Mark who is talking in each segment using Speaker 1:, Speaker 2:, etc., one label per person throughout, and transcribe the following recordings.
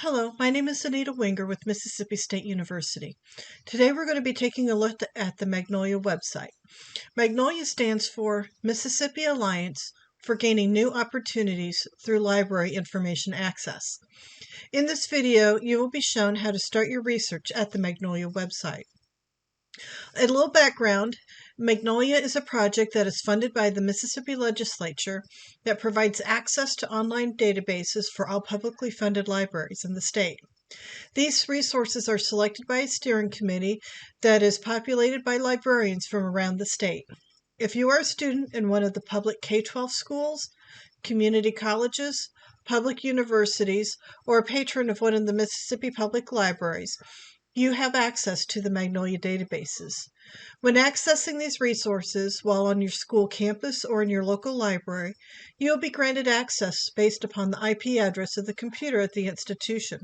Speaker 1: Hello, my name is Anita Winger with Mississippi State University. Today we're going to be taking a look at the Magnolia website. Magnolia stands for Mississippi Alliance for Gaining New Opportunities Through Library Information Access. In this video, you will be shown how to start your research at the Magnolia website. A little background, Magnolia is a project that is funded by the Mississippi Legislature that provides access to online databases for all publicly funded libraries in the state. These resources are selected by a steering committee that is populated by librarians from around the state. If you are a student in one of the public K-12 schools, community colleges, public universities, or a patron of one of the Mississippi Public Libraries, you have access to the Magnolia databases. When accessing these resources while on your school campus or in your local library, you will be granted access based upon the IP address of the computer at the institution.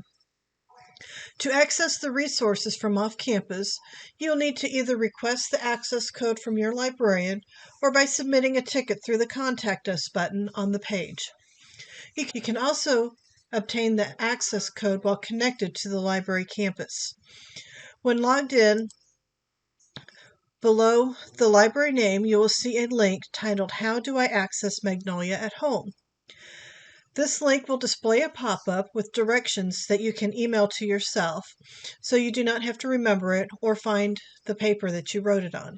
Speaker 1: To access the resources from off campus, you'll need to either request the access code from your librarian or by submitting a ticket through the Contact Us button on the page. You can also obtain the access code while connected to the library campus. When logged in, below the library name, you will see a link titled How Do I Access Magnolia at Home? This link will display a pop-up with directions that you can email to yourself, so you do not have to remember it or find the paper that you wrote it on.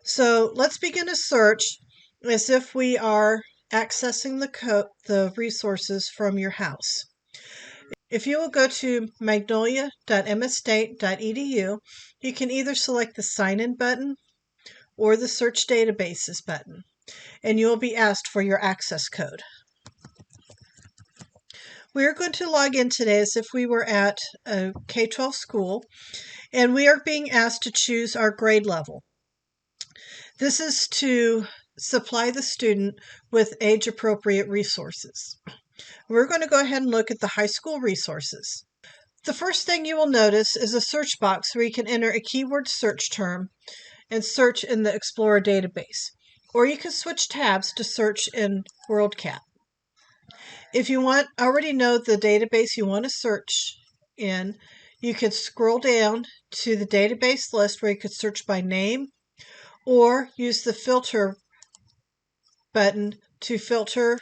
Speaker 1: So let's begin a search as if we are accessing the resources from your house. If you will go to magnolia.msstate.edu, you can either select the Sign In button or the Search Databases button, and you will be asked for your access code. We are going to log in today as if we were at a K-12 school, and we are being asked to choose our grade level. This is to supply the student with age-appropriate resources. We're going to go ahead and look at the high school resources. The first thing you will notice is a search box where you can enter a keyword search term and search in the Explorer database, or you can switch tabs to search in WorldCat. If you already know the database you want to search in, you could scroll down to the database list where you could search by name, or use the filter button to filter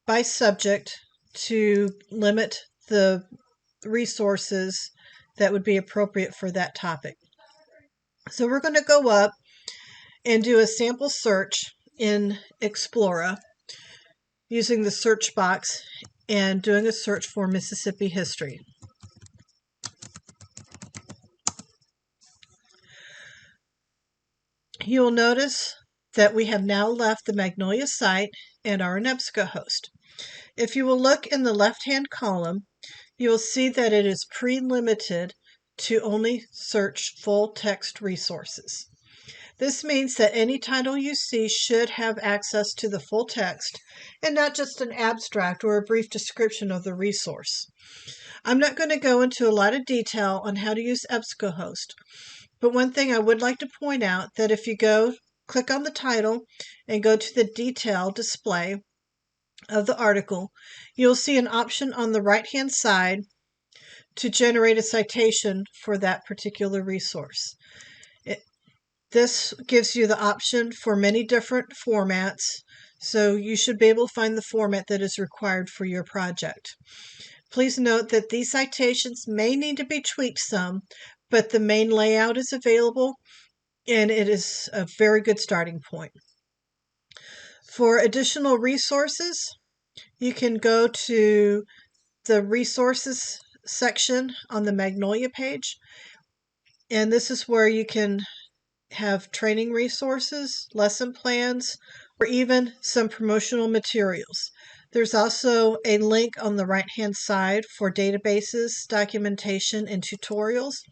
Speaker 1: by subject to limit the resources that would be appropriate for that topic. So we're going to go up and do a sample search in Explorer using the search box and doing a search for Mississippi history. You will notice that we have now left the Magnolia site and are in EBSCOhost. If you will look in the left-hand column, you will see that it is pre-limited to only search full-text resources. This means that any title you see should have access to the full text and not just an abstract or a brief description of the resource. I'm not going to go into a lot of detail on how to use EBSCOhost, but one thing I would like to point out that if you click on the title and go to the detail display of the article, you'll see an option on the right-hand side to generate a citation for that particular resource. This gives you the option for many different formats, so you should be able to find the format that is required for your project. Please note that these citations may need to be tweaked some, but the main layout is available, and it is a very good starting point. For additional resources, you can go to the resources section on the Magnolia page, and this is where you can have training resources, lesson plans, or even some promotional materials. There's also a link on the right-hand side for databases, documentation, and tutorials.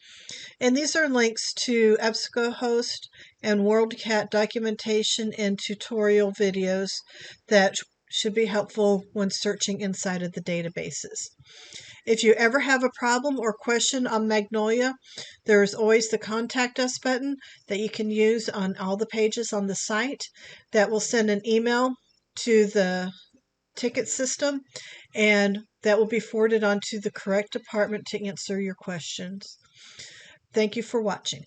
Speaker 1: And these are links to EBSCOhost and WorldCat documentation and tutorial videos that should be helpful when searching inside of the databases. If you ever have a problem or question on Magnolia, there is always the Contact Us button that you can use on all the pages on the site that will send an email to the ticket system, and that will be forwarded on to the correct department to answer your questions. Thank you for watching.